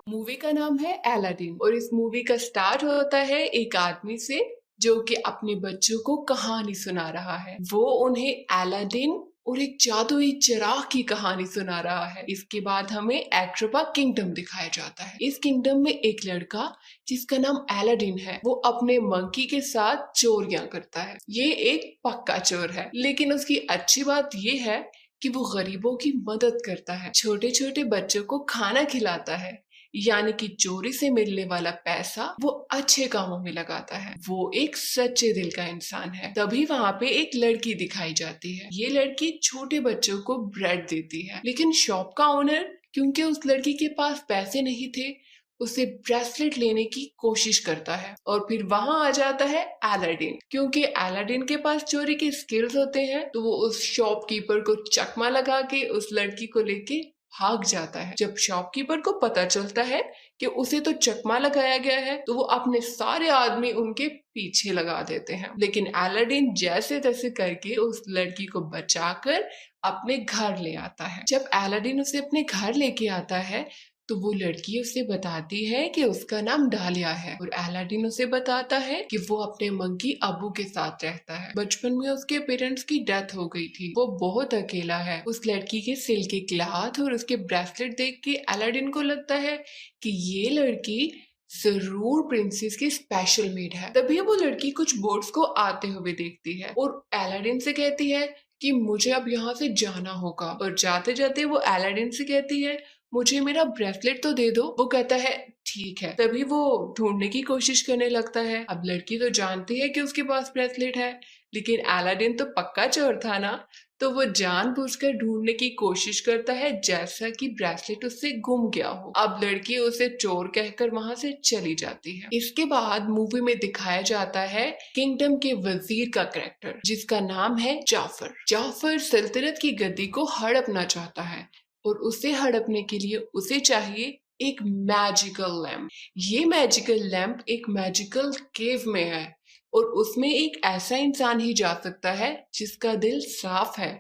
Movie का नाम है अलादीन और इस मूवी का स्टार्ट होता है एक आदमी से जो कि अपने बच्चों को कहानी सुना रहा है। वो उन्हें अलादीन और एक जादुई चिराग की कहानी सुना रहा है। इसके बाद हमें एक्ट्रोपा किंगडम दिखाया जाता है। इस किंगडम में एक लड़का जिसका नाम अलादीन है, वो अपने मंकी के साथ चोरियां करता है। ये एक पक्का चोर है, लेकिन उसकी अच्छी बात ये है कि वो गरीबों की मदद करता है, छोटे छोटे बच्चों को खाना खिलाता है, यानी कि चोरी से मिलने वाला पैसा वो अच्छे कामों में लगाता है। वो एक सच्चे दिल का इंसान है। तभी वहाँ पे एक लड़की दिखाई जाती है। ये लड़की छोटे बच्चों को ब्रेड देती है, लेकिन शॉप का ओनर, क्योंकि उस लड़की के पास पैसे नहीं थे, उसे ब्रेसलेट लेने की कोशिश करता है। और फिर वहां आ जाता है अलादीन। क्योंकि अलादीन के पास चोरी के स्किल्स होते हैं, तो वो उस शॉपकीपर को चकमा लगा के उस लड़की को लेके भाग जाता है। जब शॉपकीपर को पता चलता है कि उसे तो चकमा लगाया गया है, तो वो अपने सारे आदमी उनके पीछे लगा देते हैं। लेकिन अलादीन जैसे तैसे करके उस लड़की को बचाकर अपने घर ले आता है। जब अलादीन उसे अपने घर लेके आता है, तो वो लड़की उसे बताती है कि उसका नाम डालिया है और अलादीन उसे बताता है कि वो अपने मंकी अबू के साथ रहता है। बचपन में उसके पेरेंट्स की डेथ हो गई थी, वो बहुत अकेला है। उस लड़की के सिल के क्लॉथ और उसके ब्रेसलेट देख के अलादीन को लगता है कि ये लड़की जरूर प्रिंसेस की स्पेशल मेड है। तभी वो लड़की कुछ बोट्स को आते हुए देखती है और अलादीन से कहती है कि मुझे अब यहाँ से जाना होगा। और जाते जाते वो अलादीन से कहती है, मुझे मेरा ब्रेसलेट तो दे दो। वो कहता है ठीक है। तभी वो ढूंढने की कोशिश करने लगता है। अब लड़की तो जानती है कि उसके पास ब्रेसलेट है, लेकिन अलादीन तो पक्का चोर था ना, तो वो जानबूझकर ढूंढने की कोशिश करता है जैसा कि ब्रेसलेट उससे गुम गया हो। अब लड़की उसे चोर कहकर वहां से चली जाती है। इसके बाद मूवी में दिखाया जाता है किंगडम के वजीर का कैरेक्टर, जिसका नाम है जाफर। जाफर सल्तनत की गद्दी को हड़पना चाहता है और उसे हड़पने के लिए उसे चाहिए एक मैजिकल लैम्प। ये मैजिकल लैम्प एक मैजिकल केव में है और उसमें एक ऐसा इंसान ही जा सकता है जिसका दिल साफ है,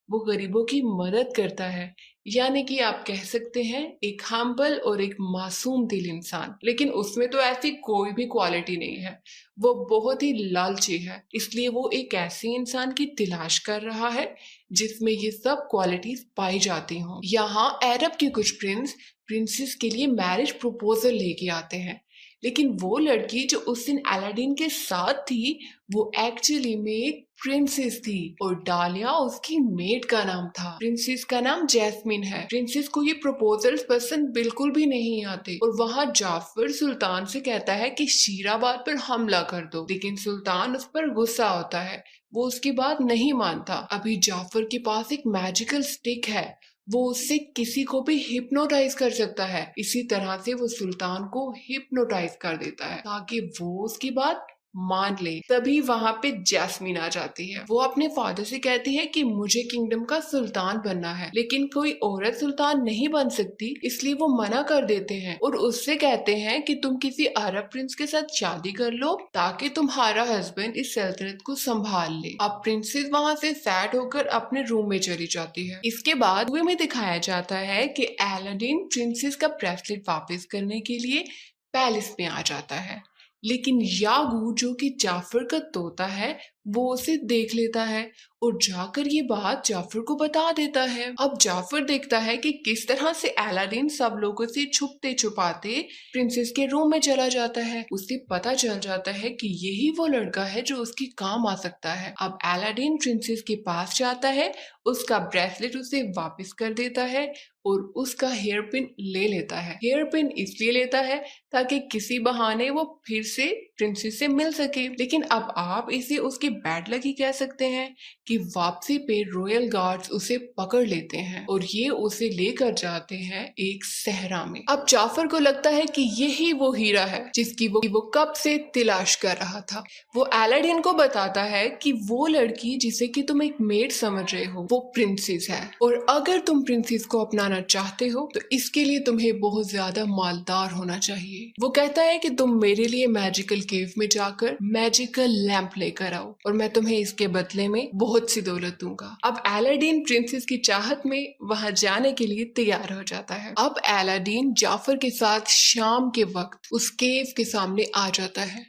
वो गरीबों की मदद करता है, यानी कि आप कह सकते हैं एक हम्बल और एक मासूम दिल इंसान। लेकिन उसमें तो ऐसी कोई भी क्वालिटी नहीं है, वो बहुत ही लालची है। इसलिए वो एक ऐसे इंसान की तलाश कर रहा है जिसमें ये सब क्वालिटीज पाई जाती हों। यहाँ अरब के कुछ प्रिंसेस के लिए मैरिज प्रपोजल लेके आते हैं, लेकिन वो लड़की जो उस दिन अलादीन के साथ थी, वो एक्चुअली में एक प्रिंसेस थी और डालिया उसकी मेड का नाम था। प्रिंसेस का नाम जैस्मिन है। प्रिंसेस को ये प्रपोजल्स पसंद बिल्कुल भी नहीं आते और वहाँ जाफर सुल्तान से कहता है कि शीराबाद पर हमला कर दो, लेकिन सुल्तान उस पर गुस्सा होता है, वो उसकी बात नहीं मानता। अभी जाफर के पास एक मैजिकल स्टिक है, वो उससे किसी को भी हिप्नोटाइज कर सकता है। इसी तरह से वो सुल्तान को हिप्नोटाइज कर देता है ताकि वो उसकी बात मान ले। तभी वहां पे जैस्मीन आ जाती है। वो अपने फादर से कहती है कि मुझे किंगडम का सुल्तान बनना है, लेकिन कोई औरत सुल्तान नहीं बन सकती, इसलिए वो मना कर देते हैं और उससे कहते हैं कि तुम किसी अरब प्रिंस के साथ शादी कर लो ताकि तुम्हारा हस्बैंड इस सल्तनत को संभाल ले। अब प्रिंसेस वहां से सैड होकर अपने रूम में चली जाती है। इसके बाद मूवी में दिखाया जाता है कि अलादीन प्रिंसेस का ब्रेसलेट वापस करने के लिए पैलेस में आ जाता है, लेकिन यागू जो कि जाफर का तोता है, वो उसे देख लेता है और जाकर ये बात जाफर को बता देता है। अब जाफर देखता है कि किस तरह से अलादीन सब लोगों से छुपते छुपाते प्रिंसेस के रूम में चला जाता है। उसे पता चल जाता है कि यही वो लड़का है जो उसके काम आ सकता है। अब अलादीन प्रिंसेस के पास जाता है, उसका ब्रेसलेट उसे वापस कर देता है और उसका हेयर पिन ले लेता है। हेयर पिन इसलिए लेता है ताकि किसी बहाने वो फिर से प्रिंसेस से मिल सके। लेकिन अब आप इसे उसकी बैड लक ही कह सकते हैं कि वापसी पे रॉयल गार्ड्स उसे पकड़ लेते हैं और ये उसे लेकर जाते हैं एक सहरा में। अब जाफर को लगता है कि यही वो हीरा है जिसकी वो कब से तलाश कर रहा था। वो अलादीन को बताता है कि वो लड़की जिसे कि तुम एक मेड समझ रहे हो, वो प्रिंसेस है और अगर तुम प्रिंसेस को अपनाना चाहते हो तो इसके लिए तुम्हें बहुत ज्यादा मालदार होना चाहिए। वो कहता है कि तुम मेरे लिए मैजिकल केव में जाकर मैजिकल लैंप लेकर आओ और मैं तुम्हें इसके बदले में बहुत सी दौलत दूंगा। अब अलादीन प्रिंसेस की चाहत में वहां जाने के लिए तैयार हो जाता है। अब अलादीन जाफर के साथ शाम के वक्त उस केव के सामने आ जाता है।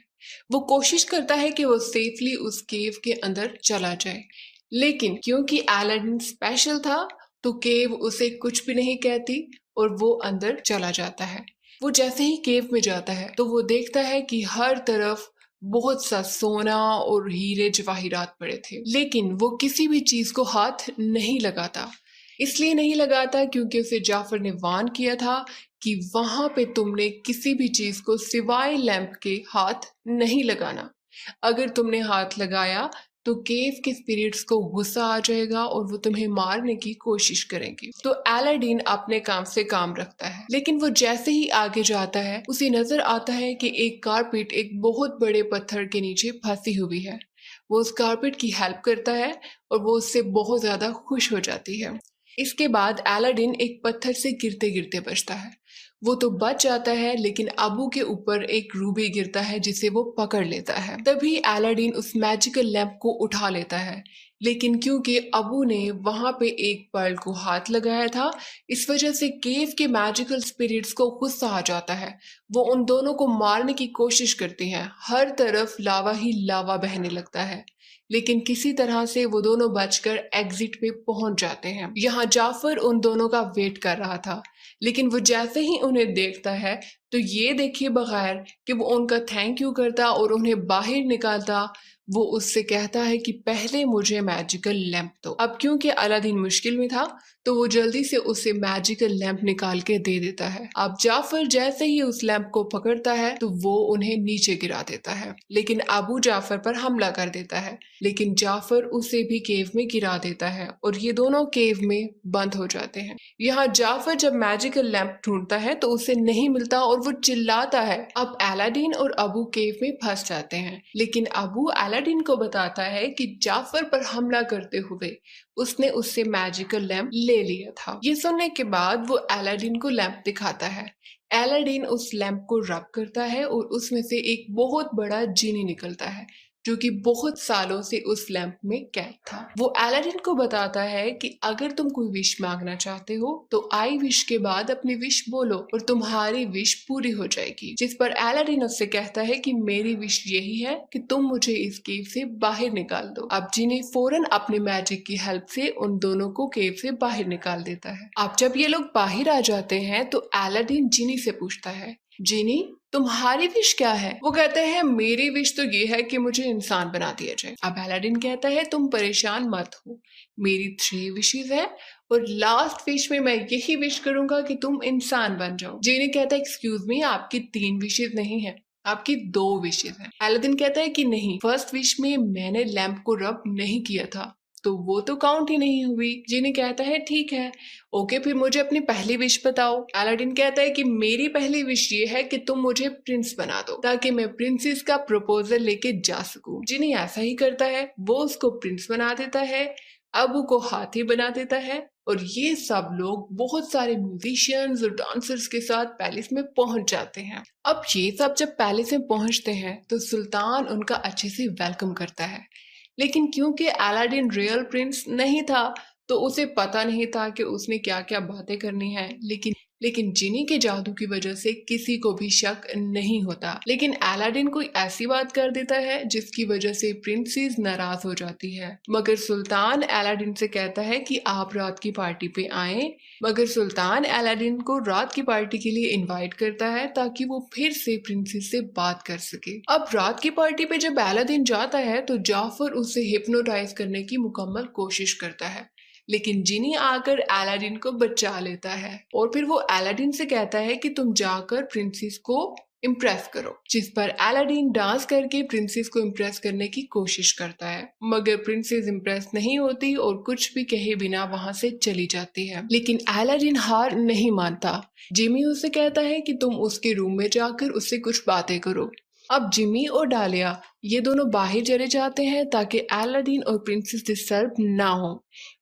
वो कोशिश करता है कि वो सेफली उस केव के अंदर चला जाए, लेकिन क्योंकि अलादीन स्पेशल था तो केव उसे कुछ भी नहीं कहती और वो अंदर चला जाता है। वो जैसे ही केव में जाता है तो वो देखता है कि हर तरफ बहुत सा सोना और हीरे जवाहिरात पड़े थे, लेकिन वो किसी भी चीज को हाथ नहीं लगाता। इसलिए नहीं लगाता क्योंकि उसे जाफर ने वार्न किया था कि वहां पे तुमने किसी भी चीज को सिवाय लैंप के हाथ नहीं लगाना। अगर तुमने हाथ लगाया तो केव के स्पिरिट्स को गुस्सा आ जाएगा और वो तुम्हें मारने की कोशिश करेंगे। तो अलादीन अपने काम से काम रखता है, लेकिन वो जैसे ही आगे जाता है उसे नजर आता है कि एक कारपेट एक बहुत बड़े पत्थर के नीचे फंसी हुई है। वो उस कारपेट की हेल्प करता है और वो उससे बहुत ज्यादा खुश हो जाती है। इसके बाद अलादीन एक पत्थर से गिरते गिरते बचता है। वो तो बच जाता है, लेकिन अबू के ऊपर एक रूबी गिरता है जिसे वो पकड़ लेता है। तभी अलादीन उस मैजिकल लैंप को उठा लेता है, लेकिन क्योंकि अबू ने वहां पे एक पर्ल को हाथ लगाया था, इस वजह से केव के मैजिकल स्पिरिट्स को गुस्सा आ जाता है। वो उन दोनों को मारने की कोशिश करते हैं। हर तरफ लावा ही लावा बहने लगता है, लेकिन किसी तरह से वो दोनों बचकर एग्जिट पे पहुंच जाते हैं। यहाँ जाफर उन दोनों का वेट कर रहा था, लेकिन वो जैसे ही उन्हें देखता है तो ये देखिए बगैर कि वो उनका थैंक यू करता और उन्हें बाहर निकालता, वो उससे कहता है कि पहले मुझे मैजिकल लैंप दो। अब क्योंकि अलादीन मुश्किल में था तो वो जल्दी से उसे मैजिकल लैंप निकाल के दे देता है। अब जाफर जैसे ही उस लैंप को पकड़ता है तो वो उन्हें नीचे गिरा देता है, लेकिन अबू जाफर पर हमला कर देता है, लेकिन जाफर उसे भी केव में गिरा देता है और ये दोनों केव में बंद हो जाते हैं। यहाँ जाफर जब मैजिकल लैंप ढूंढता है तो उसे नहीं मिलता और वो चिल्लाता है। अब अलादीन और अबू केव में फंस जाते हैं, लेकिन अबू अलादीन को बताता है कि जाफर पर हमला करते हुए उसने उससे मैजिकल लैंप ले लिया था। ये सुनने के बाद वो अलादीन को लैंप दिखाता है। अलादीन उस लैंप को रब करता है और उसमें से एक बहुत बड़ा जीनी निकलता है जो कि बहुत सालों से उस लैंप में कैद था। वो अलादीन को बताता है कि अगर तुम कोई विश मांगना चाहते हो तो आई विश के बाद अपनी विश बोलो और तुम्हारी विश पूरी हो जाएगी। जिस पर अलादीन उससे कहता है कि मेरी विश यही है कि तुम मुझे इस केव से बाहर निकाल दो। अब जीनी फौरन अपने मैजिक की हेल्प से उन दोनों को केव से बाहर निकाल देता है। अब जब ये लोग बाहर आ जाते हैं तो अलादीन जीनी से पूछता है, जीनी तुम्हारी विश क्या है? वो कहते हैं मेरी विश तो ये है कि मुझे इंसान बना दिया जाए। अब अलादीन कहता है तुम परेशान मत हो, मेरी 3 विशेस है और लास्ट विश में मैं यही विश करूंगा कि तुम इंसान बन जाओ। जीनी कहता है एक्सक्यूज मी, आपकी 3 विशेस नहीं है, आपकी 2 विशेस हैं। अलादीन कहता है कि नहीं, फर्स्ट विश में मैंने लैंप को रब नहीं किया था तो वो तो काउंट ही नहीं हुई। जीनी कहता है ठीक है, ओके फिर मुझे अपनी पहली विश बताओ। अलादीन कहता है कि मेरी पहली विश ये है कि तुम मुझे प्रिंस बना दो ताकि मैं प्रिंसेस का प्रपोजल लेके जा सकूं। जीनी ऐसा ही करता है, वो उसको प्रिंस बना देता है, अबू को हाथी बना देता है और ये सब लोग बहुत सारे म्यूजिशियंस और डांसर्स के साथ पैलेस में पहुंच जाते हैं। अब ये सब जब पैलेस में पहुंचते हैं तो सुल्तान उनका अच्छे से वेलकम करता है, लेकिन क्योंकि अलादीन रियल प्रिंस नहीं था तो उसे पता नहीं था कि उसने क्या क्या बातें करनी है। लेकिन जीनी के जादू की वजह से किसी को भी शक नहीं होता। लेकिन अलादीन कोई ऐसी बात कर देता है जिसकी वजह से प्रिंसेस नाराज हो जाती है। मगर सुल्तान अलादीन से कहता है कि आप रात की पार्टी पे आए। मगर सुल्तान अलादीन को रात की पार्टी के लिए इनवाइट करता है ताकि वो फिर से प्रिंसेस से बात कर सके। अब रात की पार्टी पे जब अलादीन जाता है तो जाफर उसे हिप्नोटाइज करने की मुकम्मल कोशिश करता है, लेकिन जीनी आकर अलादीन को बचा लेता है और फिर वो अलादीन से कहता है कि तुम जाकर प्रिंसेस को इम्प्रेस करो। जिस पर अलादीन डांस करके प्रिंसेस को इम्प्रेस करने की कोशिश करता है, मगर प्रिंसेस इम्प्रेस नहीं होती और कुछ भी कहे बिना वहां से चली जाती है। लेकिन अलादीन हार नहीं मानता। जिमी उसे कहता है कि तुम उसके रूम में जाकर उससे कुछ बातें करो। अब जिमी और डालिया ये दोनों बाहर चले जाते हैं ताकि अलादीन और प्रिंसेस डिस्टर्ब ना हो।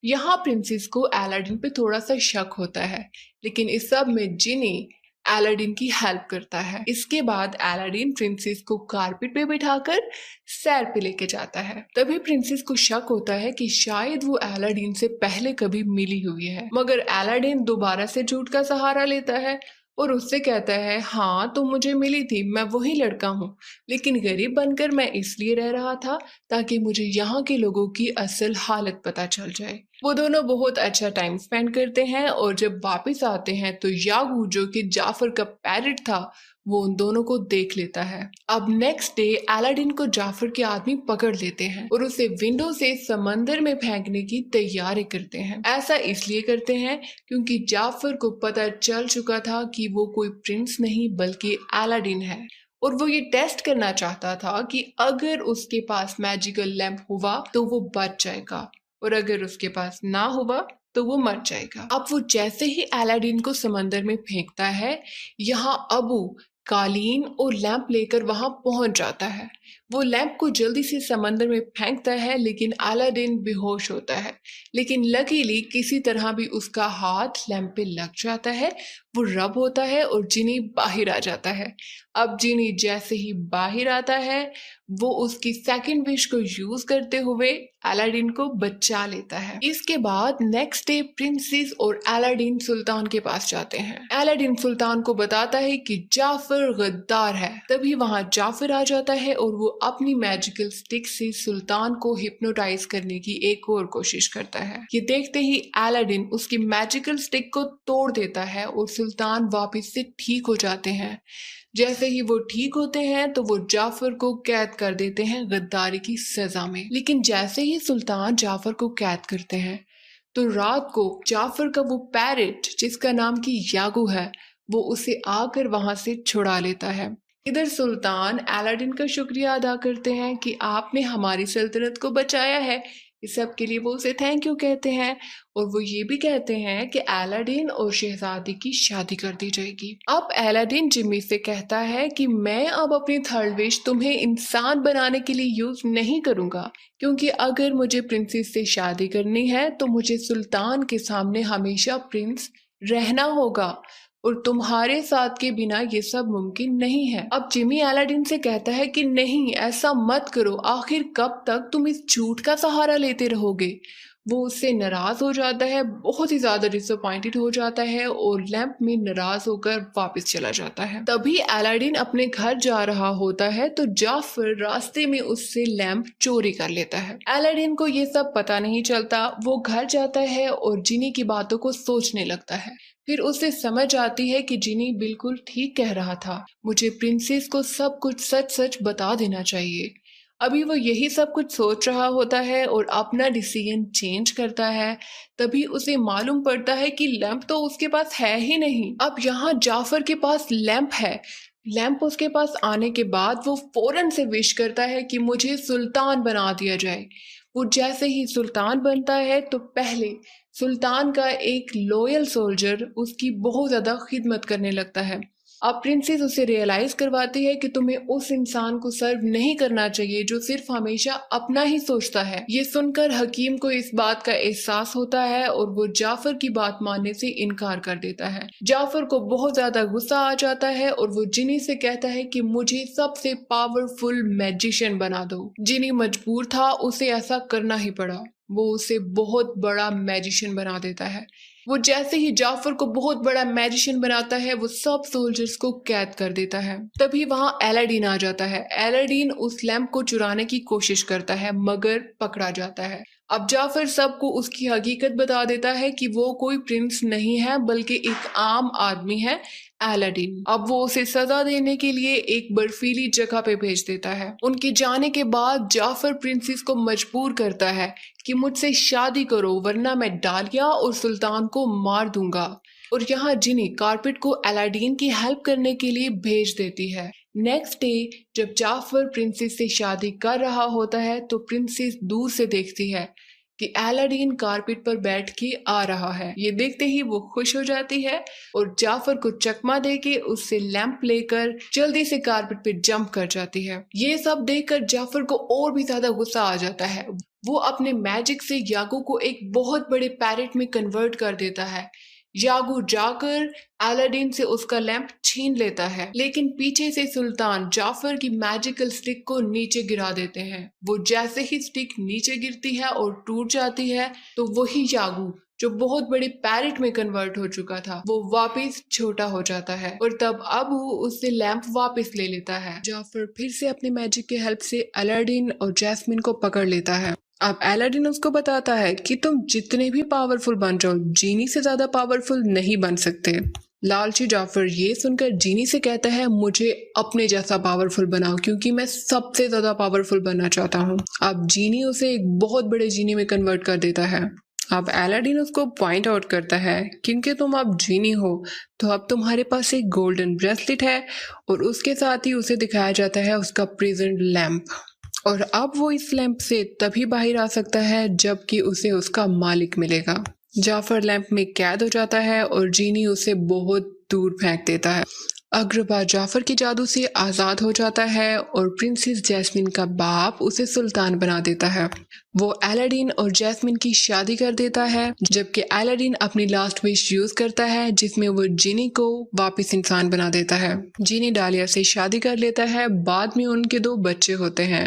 यहाँ प्रिंसेस को अलादीन पे थोड़ा सा शक होता है, लेकिन इस सब में जिनी अलादीन की हेल्प करता है। इसके बाद अलादीन प्रिंसेस को कारपेट पे बिठाकर सैर पे लेके जाता है। तभी प्रिंसेस को शक होता है कि शायद वो अलादीन से पहले कभी मिली हुई है, मगर अलादीन दोबारा से झूठ का सहारा लेता है और उससे कहता है, हाँ तुम मुझे मिली थी, मैं वही लड़का हूँ, लेकिन गरीब बनकर मैं इसलिए रह रहा था ताकि मुझे यहाँ के लोगों की असल हालत पता चल जाए। वो दोनों बहुत अच्छा टाइम स्पेंड करते हैं और जब वापस आते हैं तो यागू, जो कि जाफर का पैरट था, वो उन दोनों को देख लेता है। अब नेक्स्ट डे अलादीन को जाफर के आदमी पकड़ लेते हैं और उसे विंडो से समंदर में फेंकने की तैयारी करते हैं। ऐसा इसलिए करते हैं क्योंकि जाफर को पता चल चुका था कि वो कोई प्रिंस नहीं बल्कि अलादीन है, और वो ये टेस्ट करना चाहता था कि अगर उसके पास मैजिकल लैंप हुआ तो वो बच जाएगा, और अगर उसके पास ना हुआ तो वो मर जाएगा। अब वो जैसे ही अलादीन को समंदर में फेंकता है, यहाँ अबू कालीन और लैंप लेकर वहां पहुंच जाता है। वो लैंप को जल्दी से समंदर में फेंकता है, लेकिन अलादीन बेहोश होता है। लेकिन लकीली किसी तरह भी उसका हाथ लैंप पे लग जाता है, वो रब होता है और जिनी बाहर आ जाता है। अब जिनी जैसे ही बाहर आता है, वो उसकी सेकंड विश को यूज करते हुए अलादीन को बचा लेता है। इसके बाद नेक्स्ट डे प्रिंसेस और अलादीन सुल्तान के पास जाते हैं। अलादीन सुल्तान को बताता है कि जाफर गद्दार है। तभी वहां जाफर आ जाता है और वो अपनी मैजिकल स्टिक से सुल्तान को हिप्नोटाइज करने की एक और कोशिश करता है। ये देखते ही अलादीन उसकी मैजिकल स्टिक को तोड़ देता है और सुल्तान वापस से ठीक हो जाते हैं। जैसे ही वो ठीक होते हैं तो वो जाफर को कैद कर देते हैं गद्दारी की सजा में। लेकिन जैसे ही सुल्तान जाफर को कैद करते हैं तो रात को जाफर का वो पैरट, जिसका नाम की यागू है, वो उसे आकर वहां से छुड़ा लेता है। इधर सुल्तान अलादीन का शुक्रिया अदा करते हैं कि आपने हमारी सल्तनत को बचाया है। इस सब के लिए वो उसे थैंक यू कहते हैं, और वो ये भी कहते हैं कि अलादीन और शहजादी की शादी कर दी जाएगी। अब अलादीन जिमी से कहता है कि मैं अब अपनी थर्ड विश तुम्हें इंसान बनाने के लिए यूज नहीं करूंगा, क्योंकि अगर मुझे प्रिंसेस से शादी करनी है तो मुझे सुल्तान के सामने हमेशा प्रिंस रहना होगा, और तुम्हारे साथ के बिना ये सब मुमकिन नहीं है। अब जिमी अलादीन से कहता है कि नहीं, ऐसा मत करो, आखिर कब तक तुम इस झूठ का सहारा लेते रहोगे। वो उससे नाराज हो जाता है, बहुत ही ज्यादा डिसअपॉइंटेड हो जाता है और लैंप में नाराज होकर वापस चला जाता है। तभी अलादीन अपने घर जा रहा होता है तो जाफर रास्ते में उससे लैंप चोरी कर लेता है। अलादीन को ये सब पता नहीं चलता। वो घर जाता है और जिनी की बातों को सोचने लगता है। फिर उसे समझ आती है कि जिनी बिल्कुल ठीक कह रहा था, मुझे प्रिंसेस को सब कुछ सच सच बता देना चाहिए। अभी वो यही सब कुछ सोच रहा होता है और अपना डिसीजन चेंज करता है। तभी उसे मालूम पड़ता है कि लैंप तो उसके पास है ही नहीं। अब यहाँ जाफर के पास लैंप है। लैंप उसके पास आने के बाद वो फौरन से विश करता है कि मुझे सुल्तान बना दिया जाए। वो जैसे ही सुल्तान बनता है तो पहले सुल्तान का एक लॉयल सोल्जर उसकी बहुत ज्यादा खिदमत करने लगता है। अब प्रिंसेस उसे रियलाइज करवाती है कि तुम्हें उस इंसान को सर्व नहीं करना चाहिए जो सिर्फ हमेशा अपना ही सोचता है। ये सुनकर हकीम को इस बात का एहसास होता है और वो जाफर की बात मानने से इनकार कर देता है। जाफर को बहुत ज्यादा गुस्सा आ जाता है और वो जिनी से कहता है कि मुझे सबसे पावरफुल मैजिशियन बना दो। जिनी मजबूर था, उसे ऐसा करना ही पड़ा। वो उसे बहुत बड़ा मैजिशियन बना देता है। वो जैसे ही जाफर को बहुत बड़ा मैजिशियन बनाता है, वो सब सोल्जर्स को कैद कर देता है। तभी वहां अलादीन आ जाता है। अलादीन उस लैंप को चुराने की कोशिश करता है मगर पकड़ा जाता है। अब जाफर सबको उसकी हकीकत बता देता है कि वो कोई प्रिंस नहीं है बल्कि एक आम आदमी है, अलादीन। अब वो उसे सजा देने के लिए एक बर्फीली जगह पे भेज देता है। उनके जाने के बाद जाफर प्रिंसेस को मजबूर करता है कि मुझसे शादी करो वरना मैं डालिया और सुल्तान को मार दूंगा। और यहाँ जिनी कारपेट को अलादीन की हेल्प करने के लिए भेज देती है। नेक्स्ट डे जब जाफर प्रिंसेस से शादी कर रहा होता है तो प्रिंसेस दूर से देखती है कि अलादीन कारपेट पर बैठ के आ रहा है। ये देखते ही वो खुश हो जाती है और जाफर को चकमा देके उससे लैंप लेकर जल्दी से कारपेट पे जंप कर जाती है। ये सब देखकर जाफर को और भी ज्यादा गुस्सा आ जाता है। वो अपने मैजिक से यागू को एक बहुत बड़े पैरेट में कन्वर्ट कर देता है। यागू जाकर अलादीन से उसका लैंप छीन लेता है, लेकिन पीछे से सुल्तान जाफर की मैजिकल स्टिक को नीचे गिरा देते हैं। वो जैसे ही स्टिक नीचे गिरती है और टूट जाती है तो वही यागू जो बहुत बड़ी पैरेट में कन्वर्ट हो चुका था वो वापस छोटा हो जाता है और तब अब वो उससे लैंप वापस ले लेता है। जाफर फिर से अपनी मैजिक की हेल्प से अलादीन और जैस्मिन को पकड़ लेता है। अब अलादीन उसको बताता है कि तुम जितने भी पावरफुल बन जाओ, जीनी से ज्यादा पावरफुल नहीं बन सकते। लालची जाफर ये सुनकर जीनी से कहता है मुझे अपने जैसा पावरफुल बनाओ क्योंकि मैं सबसे ज्यादा पावरफुल बनना चाहता हूँ। अब जीनी उसे एक बहुत बड़े जीनी में कन्वर्ट कर देता है। अब अलादीन उसको पॉइंट आउट करता है क्योंकि तुम अब जीनी हो तो अब तुम्हारे पास एक गोल्डन ब्रेसलेट है और उसके साथ ही उसे दिखाया जाता है उसका प्रेजेंट लैंप, और अब वो इस लैंप से तभी बाहर आ सकता है जबकि उसे उसका मालिक मिलेगा। जाफर लैंप में कैद हो जाता है और जीनी उसे बहुत दूर फेंक देता है। अग्रबा जाफर के जादू से आजाद हो जाता है और प्रिंसेस जैस्मिन का बाप उसे सुल्तान बना देता है। वो अलादीन और जैस्मिन की शादी कर देता है, जबकि अलादीन अपनी लास्ट विश यूज करता है जिसमें वो जीनी को वापस इंसान बना देता है। जीनी डालिया से शादी कर लेता है, बाद में उनके 2 बच्चे होते हैं।